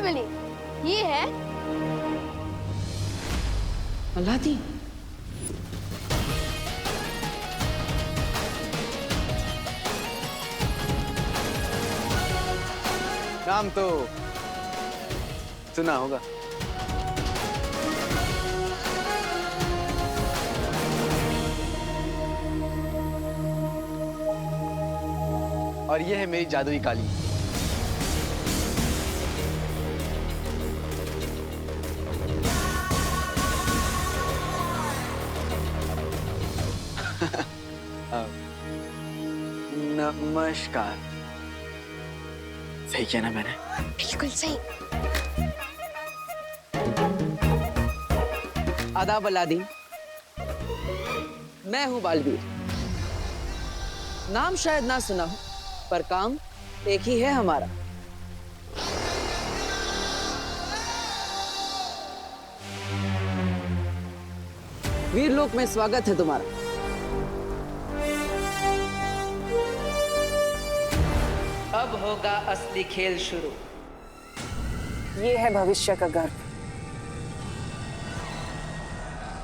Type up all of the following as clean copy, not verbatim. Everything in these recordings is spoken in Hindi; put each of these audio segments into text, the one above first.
मिली। ये है अलादीन। नाम तो सुना होगा। और ये है मेरी जादुई काली। नमस्कार। सही किया ना मैंने? बिल्कुल सही। आदाब अलादीन। मैं हूं बालवीर। नाम शायद ना सुना हो, पर काम एक ही है हमारा। वीरलोक में स्वागत है तुम्हारा। अब होगा असली खेल शुरू। ये है भविष्य का गर्भ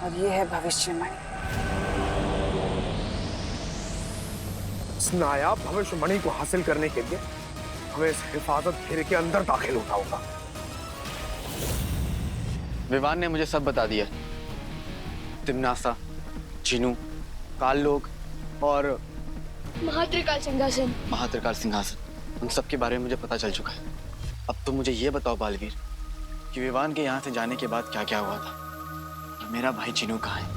और ये है भविष्यवाणी। इस नायाब भविष्यवाणी को हासिल करने के लिए हमें इस हिफाजत घेरे के अंदर दाखिल होना होगा। विवान ने मुझे सब बता दिया। तिम्नासा, चिनू, काल लोग और महात्रिकाल सिंहासन। महात्रिकाल सिंहासन, उन सब के बारे में मुझे पता चल चुका है। अब तुम मुझे ये बताओ बालवीर कि विवान के यहाँ से जाने के बाद क्या क्या हुआ था और मेरा भाई चिनू कहाँ है?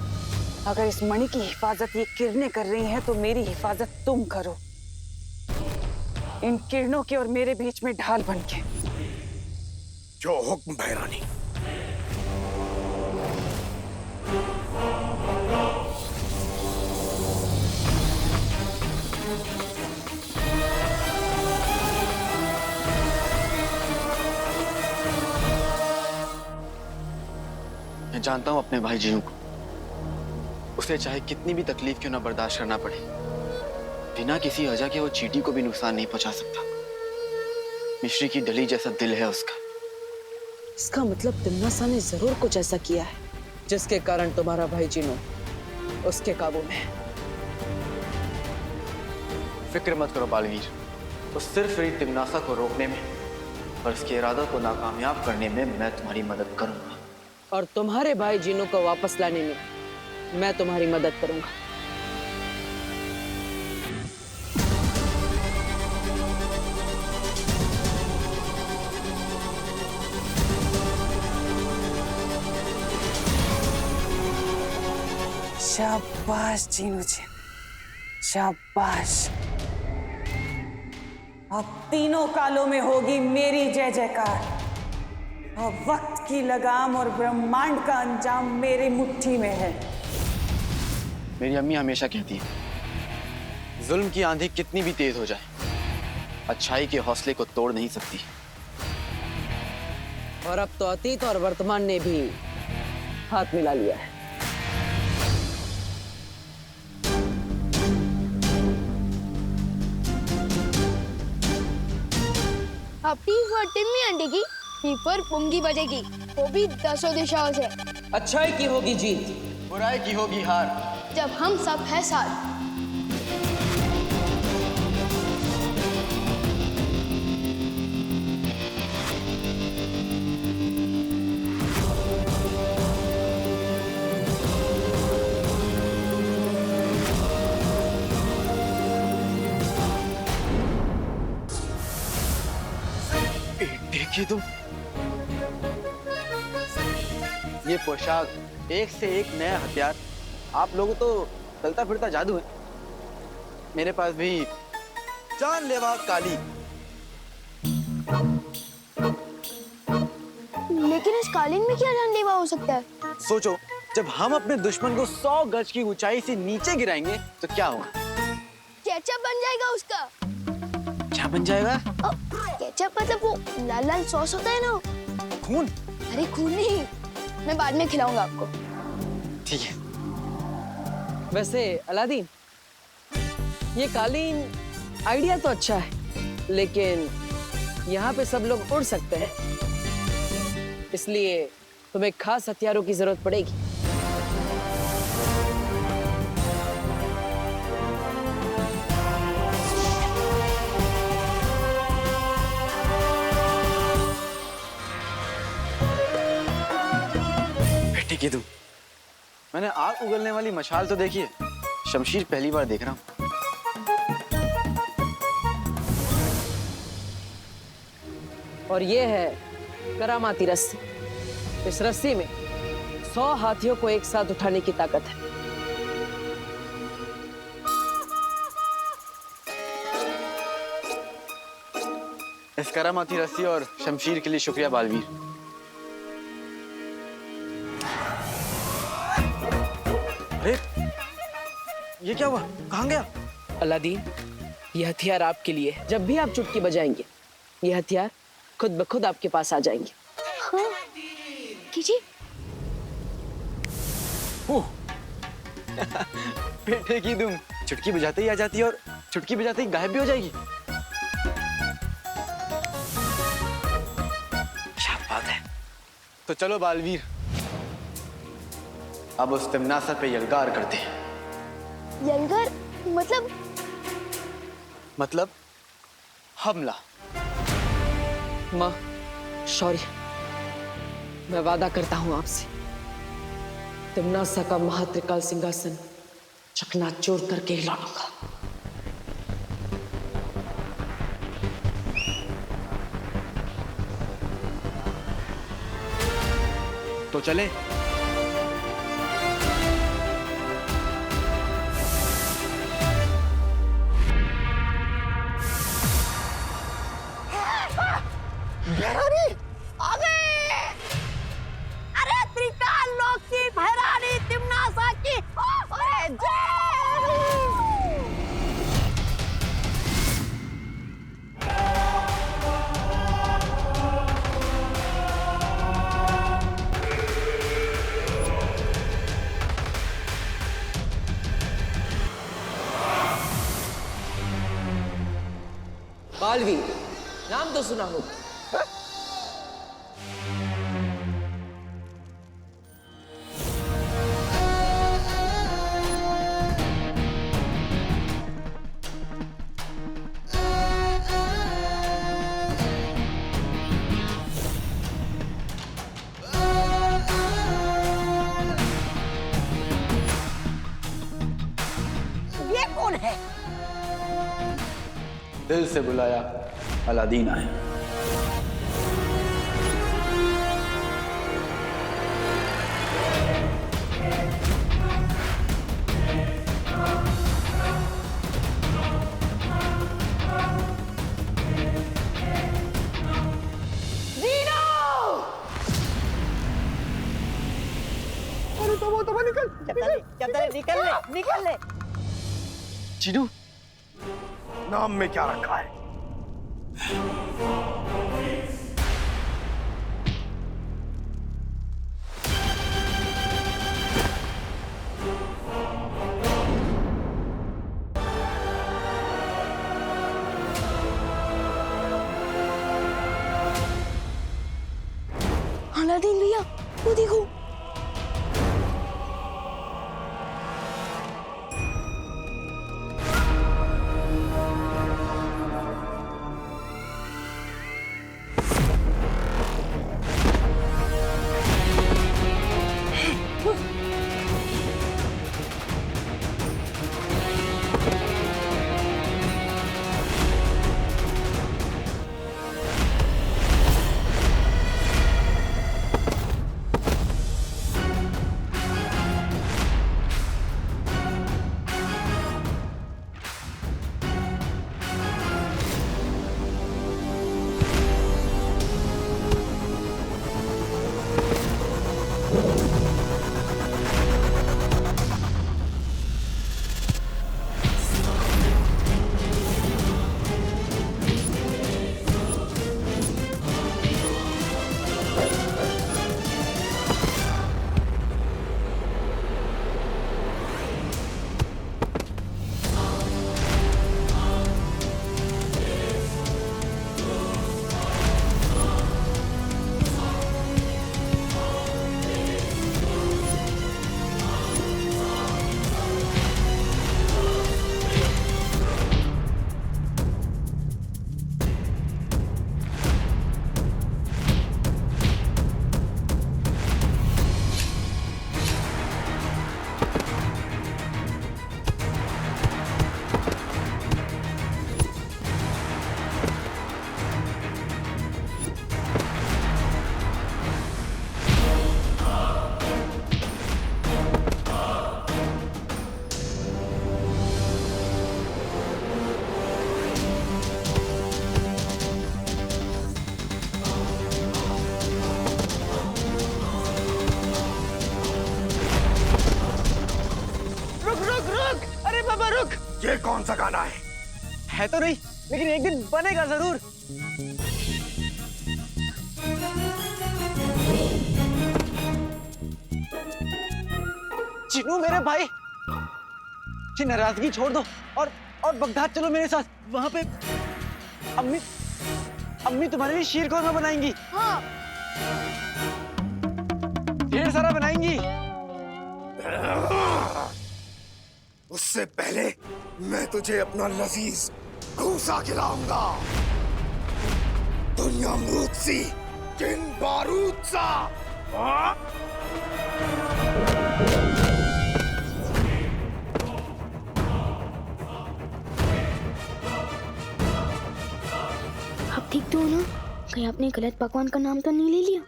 अगर इस मणि की हिफाजत ये किरणें कर रही हैं तो मेरी हिफाजत तुम करो, इन किरणों के और मेरे बीच में ढाल बन के। जो हुक्म भैरानी। मैं जानता हूं अपने भाई जीनू को। उसे चाहे कितनी भी तकलीफ क्यों ना बर्दाश्त करना पड़े, बिना किसी वजह के वो चींटी को भी नुकसान नहीं पहुंचा सकता। मिश्री की डली जैसा दिल है उसका। इसका मतलब तिम्नासा ने जरूर कुछ ऐसा किया है जिसके कारण तुम्हारा भाई जीनू उसके काबू में है। फिक्र मत करो बालवीर, तो सिर्फ मेरी तिम्नासा को रोकने में और इसके इरादों को नाकामयाब करने में मैं तुम्हारी मदद करूंगा। और तुम्हारे भाई जीनू को वापस लाने में मैं तुम्हारी मदद करूंगा। शाबाश जीनू जी, शाबाश। अब तीनों कालों में होगी मेरी जय जयकार। और वक्त की लगाम और ब्रह्मांड का अंजाम मेरी मुट्ठी में है। मेरी अम्मी हमेशा कहती है, जुल्म की आंधी कितनी भी तेज हो जाए, अच्छाई के हौसले को तोड़ नहीं सकती। और अब तो अतीत और वर्तमान ने भी हाथ मिला लिया है। अब टी फॉर टिम्मी आंटी की, टी फॉर पुंगी बजेगी, वो भी 10 दिशाओं से। अच्छाई की होगी जीत, बुराई की होगी हार, जब हम सब है साथ। देखिए तुम, ये पोशाक, एक से एक नया हथियार। आप लोगों तो चलता फिरता जादू है। मेरे पास भी जानलेवा काली। लेकिन इस कालीन में क्या जानलेवा हो सकता है? सोचो, जब हम अपने दुश्मन को 100 गज की ऊंचाई से नीचे गिराएंगे तो क्या होगा? केचप बन जाएगा उसका। क्या बन जाएगा? केचप मतलब वो लाल लाल सॉस होता है ना? खून? अरे खून नहीं, मैं बाद में खिलाऊंगा आपको। ठीक है। वैसे अलादीन, ये कालीन आइडिया तो अच्छा है, लेकिन यहाँ पे सब लोग उड़ सकते हैं। इसलिए तुम्हें खास हथियारों की जरूरत पड़ेगी। बेटी की तुम, मैंने आग उगलने वाली मशाल तो देखी है, शमशीर पहली बार देख रहा हूँ। और ये है करामाती रस्सी। इस रस्सी में 100 हाथियों को एक साथ उठाने की ताकत है। इस करामाती रस्सी और शमशीर के लिए शुक्रिया बालवीर। अरे ये क्या हुआ, कहाँ गया? अलादीन, ये हथियार आपके लिए है। जब भी आप चुटकी बजाएंगे ये हथियार खुद ब खुद आपके पास आ जाएंगे। हाँ कीजिए। बेटे की तुम, चुटकी बजाते ही आ जाती है और चुटकी बजाते ही गायब भी हो जाएगी। क्या बात है। तो चलो बालवीर, अब उस तिमनासर पे यलगार करते हैं। यलगार मतलब हमला। माँ, शौर्य, मैं वादा करता हूं आपसे, तिमनासा का महात्रिकाल सिंहासन चकनाचूर करके ही लौटूंगा। तो चले। अरे त्रिकाल लोक की भैरानी तिमनासा की अरे जय। बालवीर, नाम तो सुना होगा। ये कौन है? दिल से बुलाया अलादीन आए। निकल ले। चीनू, नाम में क्या रखा है? अलादीन भैया, वो देखो। रुक रुक रुक, अरे बाबा रुक। ये कौन सा गाना है तो नहीं, लेकिन एक दिन बनेगा जरूर। चिनू मेरे भाई, ये नाराजगी छोड़ दो और बगदाद चलो मेरे साथ। वहां पे अम्मी तुम्हारे लिए शीर कौरमा बनाएंगी। हाँ। ढेर सारा बनाएंगी। उससे पहले मैं तुझे अपना लजीज घूसा खिलाऊंगा। दुनिया अमरूद सी, जिन बारूद सा। हाँ? आप ठीक तो हो ना? कहीं आपने गलत पकवान का नाम तो नहीं ले लिया?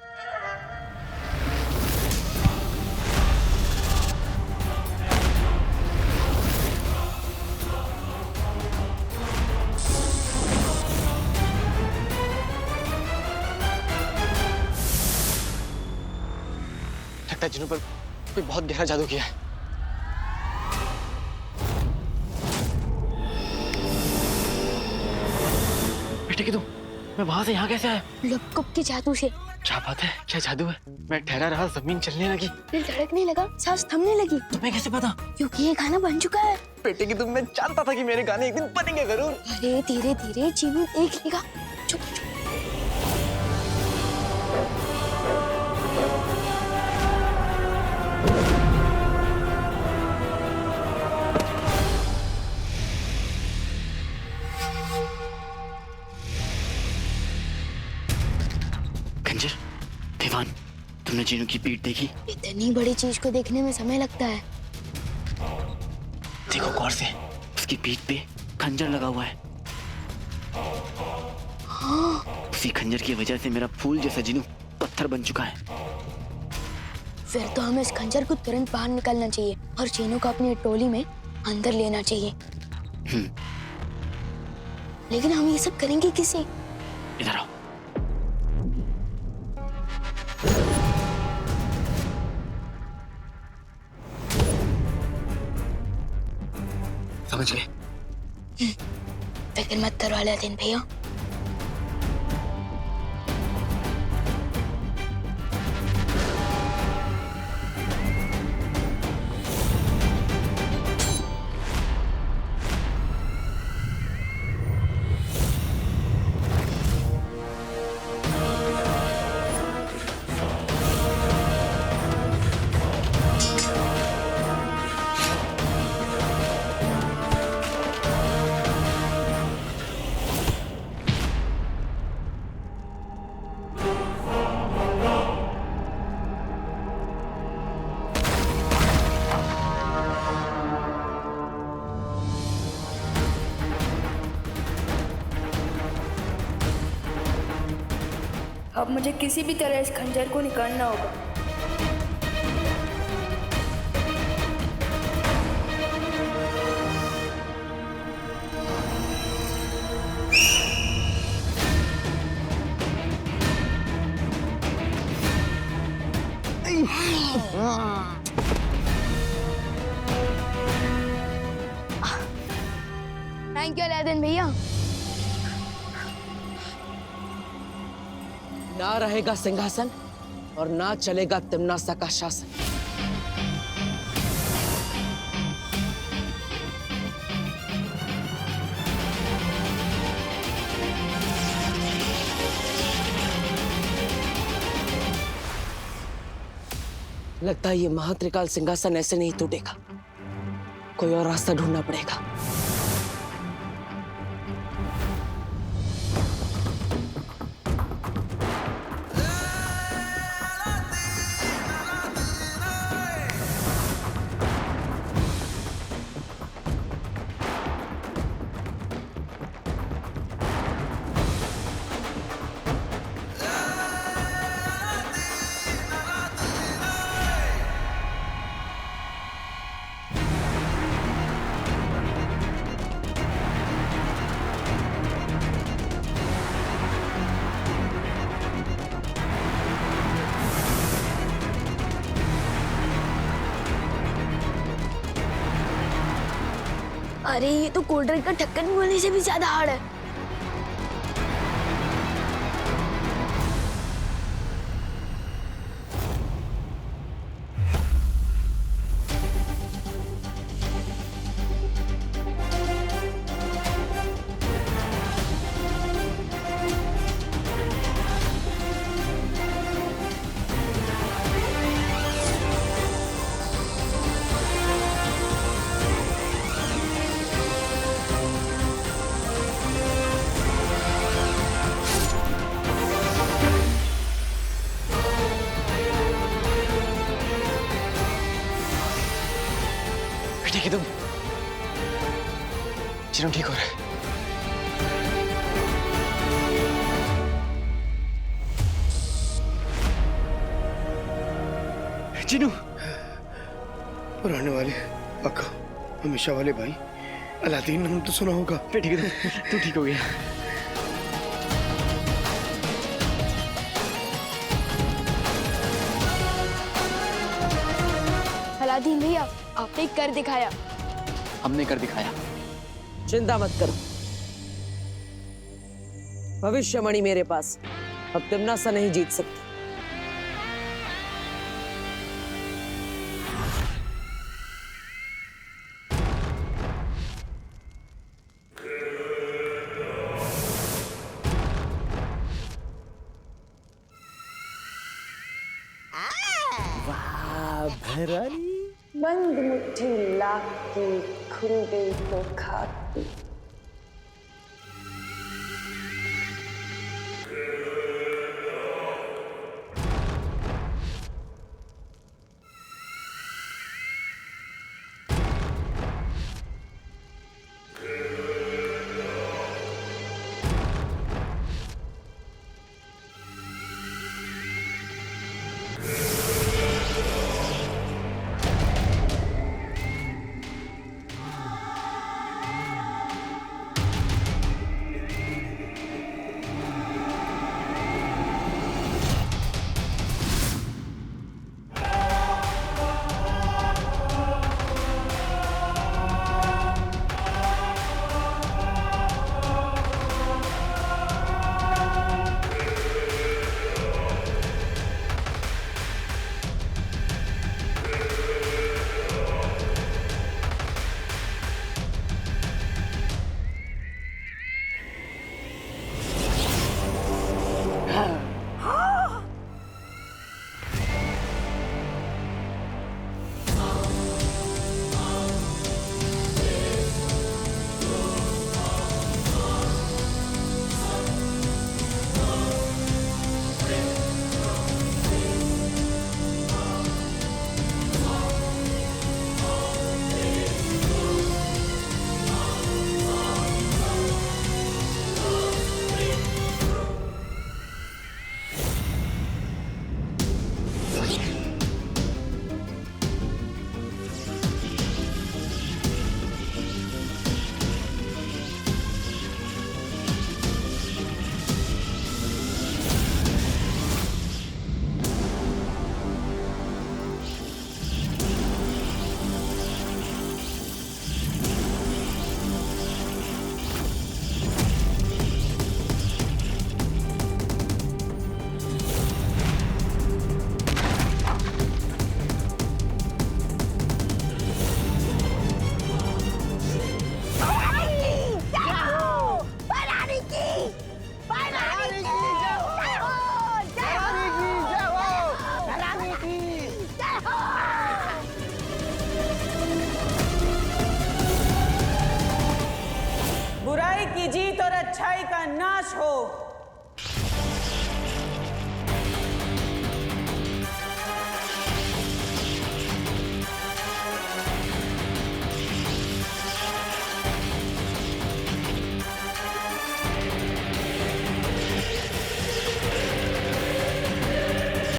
लगता है जिन्हों पर कोई बहुत गहरा जादू किया है। बेटे की तुम, मैं वहां से यहाँ कैसे आया? लपकप के जादू से। क्या बात है, क्या जादू है? मैं ठहरा रहा, जमीन चलने लगी, दिल धड़कने लगा, सांस थमने लगी। तुम्हें कैसे पता? क्योंकि ये गाना बन चुका है। बेटे की तुम, मैं जानता था कि मेरे गाने एक दिन बनेंगे जरूर। अरे धीरे धीरे जीवन देख लेगा। चुप चुप। खंजर, दीवान, तुमने जीनू की पीठ देखी? इतनी बड़ी चीज को देखने में समय लगता है। देखो गौर से, उसकी पीठ पे खंजर लगा हुआ है। हाँ। उसी खंजर की वजह से मेरा फूल जैसा जीनू पत्थर बन चुका है। फिर तो हमें इस खंजर को तुरंत बाहर निकालना चाहिए और चीनू को अपनी टोली में अंदर लेना चाहिए। लेकिन हम ये सब करेंगे किसे? इधर आओ। समझ गए? फिक्र मत करो अलादीन भैया। अब मुझे किसी भी तरह इस खंजर को निकालना होगा। थैंक यू अलादीन भैया। ना रहेगा सिंहासन और ना चलेगा तिम्नासा का शासन। लगता है ये महात्रिकाल सिंहासन ऐसे नहीं टूटेगा, कोई और रास्ता ढूंढना पड़ेगा। अरे ये तो कोल्ड ड्रिंक का ढक्कन खोलने से भी ज्यादा हार्ड है। ठीक है तुम, चिनू ठीक हो रहा है। चिनू, पुराने वाले अक्का, हमेशा वाले भाई, अलादीन नाम तो सुना होगा। ठीक है तू ठीक हो गया। अलादीन भैया, आपने कर दिखाया। हमने कर दिखाया। चिंता मत करो, भविष्यमणि मेरे पास, अब तिम्नासा नहीं जीत सकती। बंद मुट्ठी लाख की खुल गई तो खाती। बुराई की जीत और अच्छाई का नाश हो।